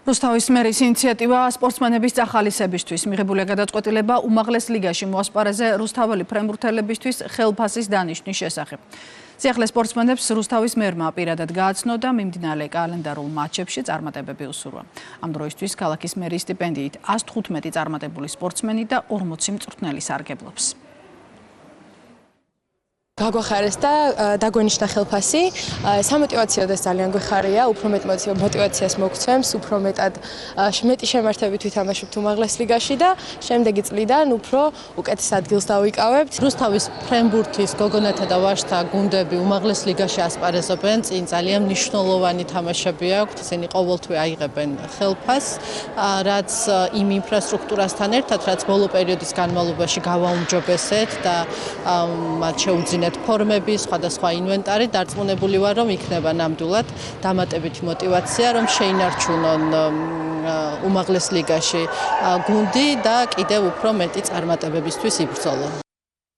რუსთავის მერის ინიციატივა სპორტსმენების წახალისებისთვის მიღებულია გადაწყვეტილება უმაღლეს ლიგაში მოასპარეზე რუსთაველი ფრენბურთელებისთვის ხელფასის დანიშვნის შესახებ. სიახლე სპორტსმენებს რუსთავის მერმა პირადად გააცნო და მიმდინარე კალენდარულ მატჩებში წარმატებები უსურვა. ამ დროისთვის ქალაქის მერის სტიპენდიით 115 წარმატებული სპორტსმენი და 40 მწვრთნელი სარგებლობს. გაგვახარეს და დაგვენიშნა ხელფასი. სამოტივაციო და ძალიან გვეხარია, უფრო მეტ მოტივაციას მოგცემს, უფრო მეტი შემართებით ვითამაშებთ უმაღლეს ლიგაში და შემდეგი წლიდან უფრო უკეთეს ადგილს დავიკავებთ. რუსთავის ფრენბურთის გოგონათა და ვაჟთა გუნდები უმაღლეს ლიგაში ასპარეზობენ, წინ ძალიან მნიშვნელოვანი თამაშები აქვთ, ისინი ყოველთვე აიღებენ ხელფასს, რაც იმ ინფრასტრუქტურასთან ერთად, რაც ბოლო პერიოდის განმავლობაში გავაუმჯობესეთ და მათ შეუძინეთ ფორმები, სხვადასხვა ინვენტარი, დარწმუნებული ვარ, რომ იქნება ნამდვილად დამატებითი მოტივაცია, რომ შეინარჩუნონ უმაღლეს ლიგაში გუნდი და კიდევ უფრო მეტი წარმატებებისთვის იბრძოლონ.